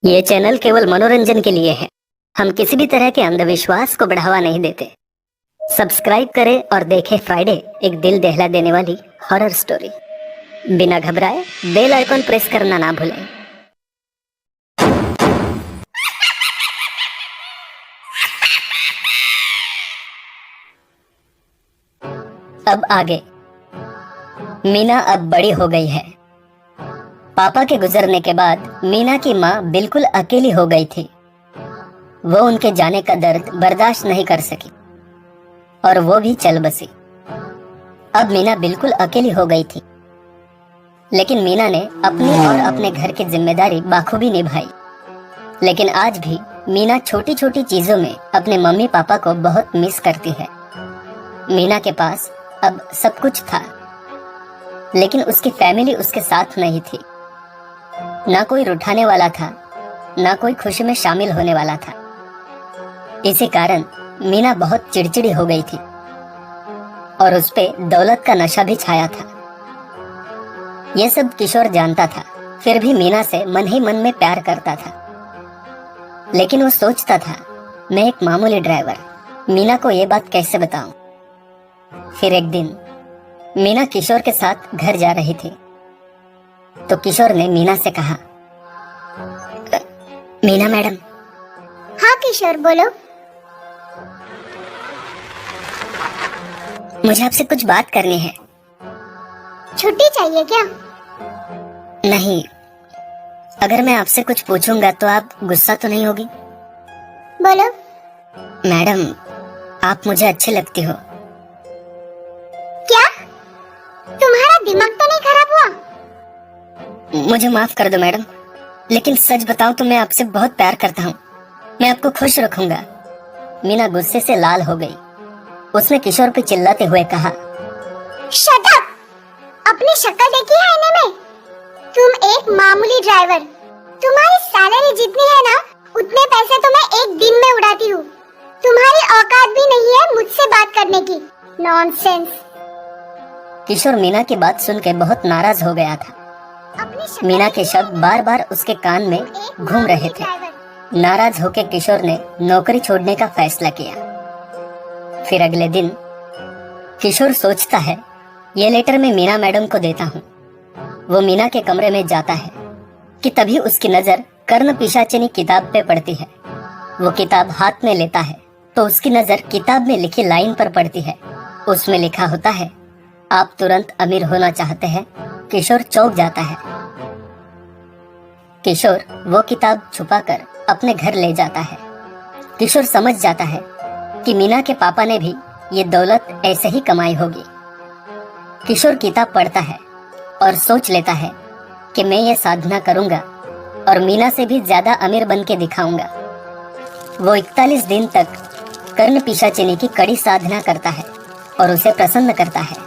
ये चैनल केवल मनोरंजन के लिए है। हम किसी भी तरह के अंधविश्वास को बढ़ावा नहीं देते। सब्सक्राइब करें और देखें फ्राइडे, एक दिल दहला देने वाली हॉरर स्टोरी। बिना घबराए बेल आइकन प्रेस करना ना भूलें। अब आगे। मीना अब बड़ी हो गई है। पापा के गुजरने के बाद मीना की माँ बिल्कुल अकेली हो गई थी। वो उनके जाने का दर्द बर्दाश्त नहीं कर सकी और वो भी चल बसी। अब मीना बिल्कुल अकेली हो गई थी, लेकिन मीना ने अपनी और अपने घर की जिम्मेदारी बाखूबी निभाई। लेकिन आज भी मीना छोटी छोटी चीजों में अपने मम्मी पापा को बहुत मिस करती है। मीना के पास अब सब कुछ था, लेकिन उसकी फैमिली उसके साथ नहीं थी। ना कोई रुठाने वाला था, ना कोई खुशी में शामिल होने वाला था। इसी कारण मीना बहुत चिड़चिड़ी हो गई थी और उस पे दौलत का नशा भी छाया था। यह सब किशोर जानता था, फिर भी मीना से मन ही मन में प्यार करता था। लेकिन वो सोचता था, मैं एक मामूली ड्राइवर, मीना को ये बात कैसे बताऊं। फिर एक दिन मीना किशोर के साथ घर जा रही थी, तो किशोर ने मीना से कहा, मीना मैडम। हाँ किशोर, बोलो। मुझे आपसे कुछ बात करनी है। छुट्टी चाहिए क्या? नहीं, अगर मैं आपसे कुछ पूछूंगा तो आप गुस्सा तो नहीं होगी? बोलो। मैडम, आप मुझे अच्छी लगती हो। क्या? तुम्हारा दिमाग तो नहीं खराब हुआ? मुझे माफ कर दो मैडम, लेकिन सच बताऊं तो मैं आपसे बहुत प्यार करता हूँ। मैं आपको खुश रखूंगा। मीना गुस्से से लाल हो गई। उसने किशोर पे चिल्लाते हुए कहा, शट अप! अपनी शक्ल देखी है आईने में? तुम एक मामूली ड्राइवर। तुम्हारी सैलरी जितनी है ना, उतने पैसे तो मैं एक दिन में उड़ाती हूँ। तुम्हारी औकात भी नहीं है मुझसे बात करने की। नॉनसेंस। किशोर मीना की बात सुन के बहुत नाराज हो गया था। मीना के शब्द बार बार उसके कान में घूम रहे थे। नाराज होकर किशोर ने नौकरी छोड़ने का फैसला किया। फिर अगले दिन किशोर सोचता है, ये लेटर मैं मीना मैडम को देता हूँ। वो मीना के कमरे में जाता है कि तभी उसकी नजर कर्ण पिशाचिनी किताब पे पड़ती है। वो किताब हाथ में लेता है तो उसकी नजर किताब में लिखी लाइन पर पड़ती है। उसमें लिखा होता है, आप तुरंत अमीर होना चाहते हैं। किशोर चौंक जाता है। किशोर वो किताब छुपाकर अपने घर ले जाता है। किशोर समझ जाता है कि मीना के पापा ने भी ये दौलत ऐसे ही कमाई होगी। किशोर किताब पढ़ता है और सोच लेता है कि मैं ये साधना करूंगा और मीना से भी ज्यादा अमीर बन के दिखाऊंगा। वो 41 दिन तक कर्ण पिशाचिनी की कड़ी साधना करता है और उसे प्रसन्न करता है।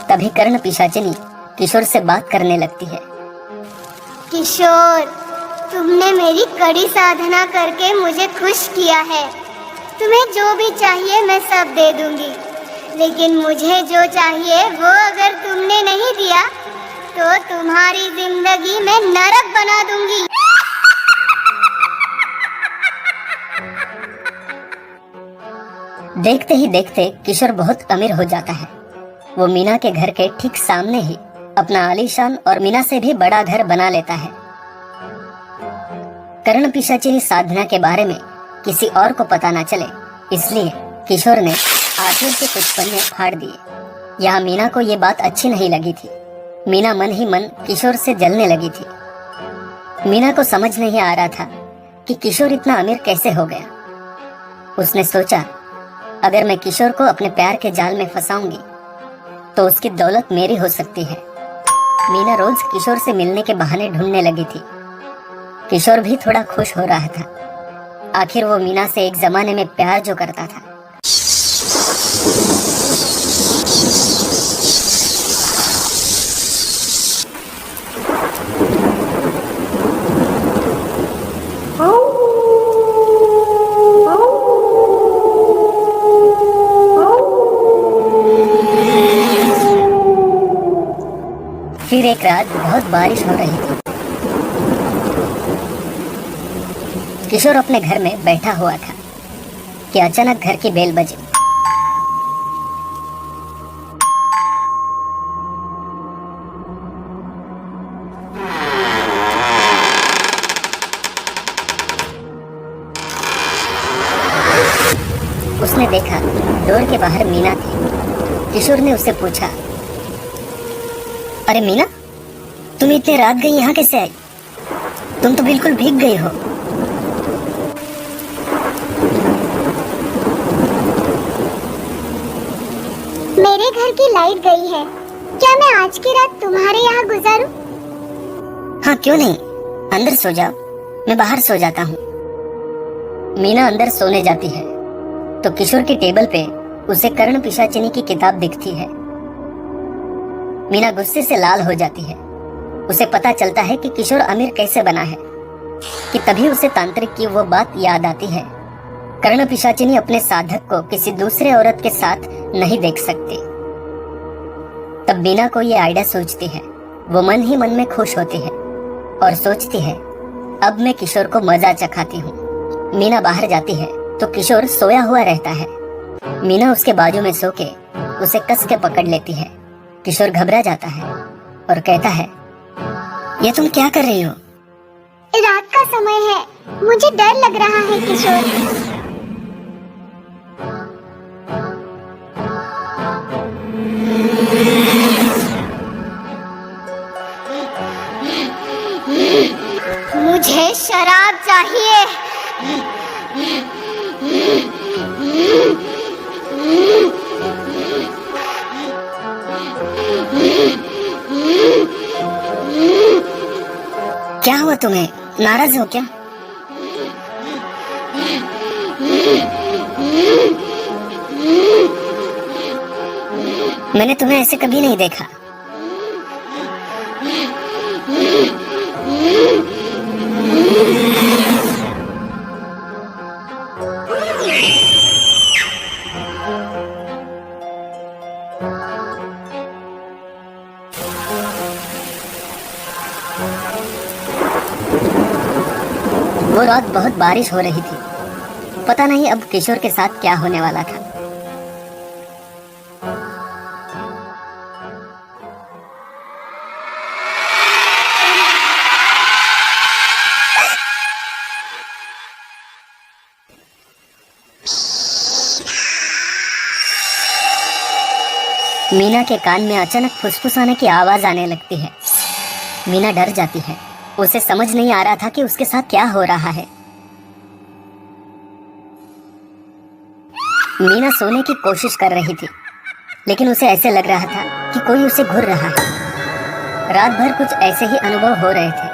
तभी कर्ण पिशाचिनी किशोर से बात करने लगती है। किशोर, तुमने मेरी कड़ी साधना करके मुझे खुश किया है। तुम्हें जो भी चाहिए मैं सब दे दूंगी, लेकिन मुझे जो चाहिए वो अगर तुमने नहीं दिया तो तुम्हारी जिंदगी में नरक बना दूंगी। देखते ही देखते किशोर बहुत अमीर हो जाता है। वो मीना के घर के ठीक सामने ही अपना आलीशान और मीना से भी बड़ा घर बना लेता है। कर्ण पिशाचिनी साधना के बारे में किसी और को पता ना चले, इसलिए किशोर ने आखिर के कुछ पन्ने फाड़ दिए। यहाँ मीना को ये बात अच्छी नहीं लगी थी। मीना मन ही मन किशोर से जलने लगी थी। मीना को समझ नहीं आ रहा था कि किशोर इतना अमीर कैसे हो गया। उसने सोचा, अगर मैं किशोर को अपने प्यार के जाल में फंसाऊंगी तो उसकी दौलत मेरी हो सकती है। मीना रोज किशोर से मिलने के बहाने ढूंढने लगी थी। किशोर भी थोड़ा खुश हो रहा था। आखिर वो मीना से एक जमाने में प्यार जो करता था। फिर एक रात बहुत बारिश हो रही थी। किशोर अपने घर में बैठा हुआ था कि अचानक घर की बेल बजी। उसने देखा डोर के बाहर मीना थी। किशोर ने उससे पूछा, अरे मीना, तुम इतने रात गई यहाँ कैसे आई? तुम तो बिल्कुल भीग गई हो। मेरे घर की लाइट गई है, क्या मैं आज की रात तुम्हारे यहाँ गुजारूं? हाँ क्यों नहीं, अंदर सो जाओ, मैं बाहर सो जाता हूँ। मीना अंदर सोने जाती है तो किशोर की टेबल पे उसे कर्ण पिशाचिनी की किताब दिखती है। मीना गुस्से से लाल हो जाती है। उसे पता चलता है कि किशोर अमीर कैसे बना है कि तभी उसे तांत्रिक की वो बात याद आती है, कर्ण पिशाचिनी अपने साधक को किसी दूसरे औरत के साथ नहीं देख सकती। तब मीना को ये आइडिया सोचती है। वो मन ही मन में खुश होती है और सोचती है, अब मैं किशोर को मजा चखाती हूँ। मीना बाहर जाती है तो किशोर सोया हुआ रहता है। मीना उसके बाजू में सो के उसे कस के पकड़ लेती है। किशोर घबरा जाता है और कहता है, ये तुम क्या कर रही हो? रात का समय है, मुझे डर लग रहा है किशोर। मुझे शराब चाहिए। क्या हुआ तुम्हें, नाराज हो क्या? मैंने तुम्हें ऐसे कभी नहीं देखा। वो रात बहुत बारिश हो रही थी। पता नहीं अब किशोर के साथ क्या होने वाला था। मीना के कान में अचानक फुसफुसाने की आवाज आने लगती है। मीना डर जाती है। उसे समझ नहीं आ रहा था कि उसके साथ क्या हो रहा है। मीना सोने की कोशिश कर रही थी, लेकिन उसे ऐसे लग रहा था कि कोई उसे घूर रहा है। रात भर कुछ ऐसे ही अनुभव हो रहे थे।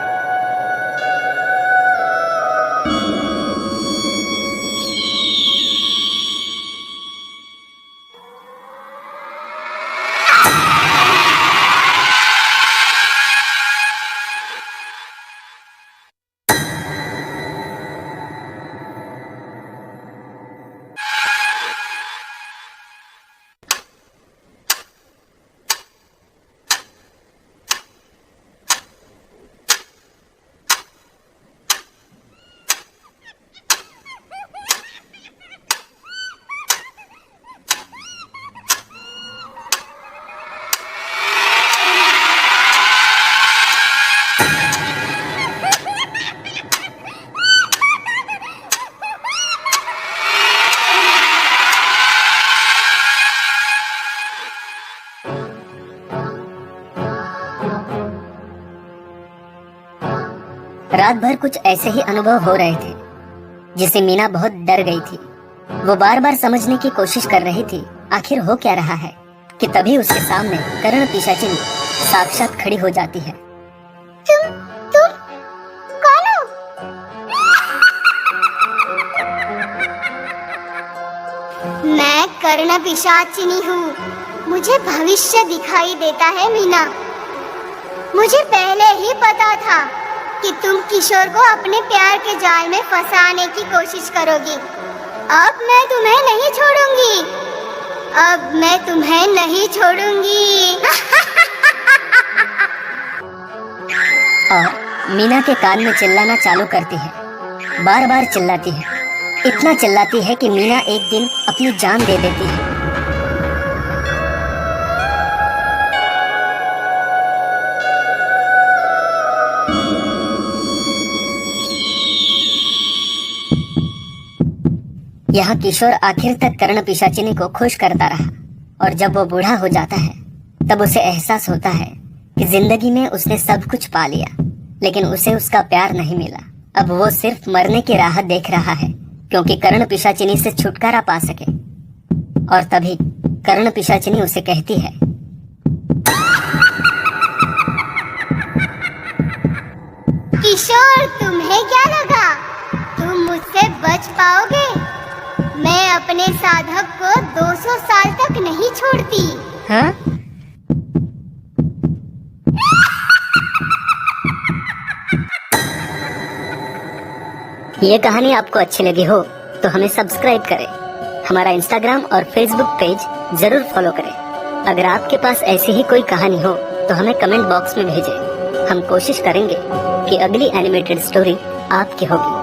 रात भर कुछ ऐसे ही अनुभव हो रहे थे, जिससे मीना बहुत डर गई थी। वो बार बार समझने की कोशिश कर रही थी आखिर हो क्या रहा है, कि तभी उसके सामने कर्ण पिशाचिनी साक्षात खड़ी हो जाती है। तुम कौन हो? मैं कर्ण पिशाचिनी हूँ। मुझे भविष्य दिखाई देता है मीना। मुझे पहले ही पता था कि तुम किशोर को अपने प्यार के जाल में फंसाने की कोशिश करोगी। अब मैं तुम्हें नहीं छोड़ूंगी। अब मैं तुम्हें नहीं छोड़ूंगी। और मीना के कान में चिल्लाना चालू करती है, बार बार चिल्लाती है। इतना चिल्लाती है कि मीना एक दिन अपनी जान दे देती है। यह किशोर आखिर तक कर्ण पिशाचिनी को खुश करता रहा, और जब वो बूढ़ा हो जाता है तब उसे एहसास होता है कि जिंदगी में उसने सब कुछ पा लिया, लेकिन उसे उसका प्यार नहीं मिला। अब वो सिर्फ मरने की राह देख रहा है, क्योंकि कर्ण पिशाचिनी से छुटकारा पा सके। और तभी कर्ण पिशाचिनी उसे कहती है, किशोर, तुम्हें क्या लगा तुम मुझसे बच पाओगे? मैं अपने साधक को 200 साल तक नहीं छोड़ती। हाँ? ये कहानी आपको अच्छी लगी हो तो हमें सब्सक्राइब करें, हमारा इंस्टाग्राम और फेसबुक पेज जरूर फॉलो करें। अगर आपके पास ऐसी ही कोई कहानी हो तो हमें कमेंट बॉक्स में भेजें। हम कोशिश करेंगे कि अगली एनिमेटेड स्टोरी आपकी होगी।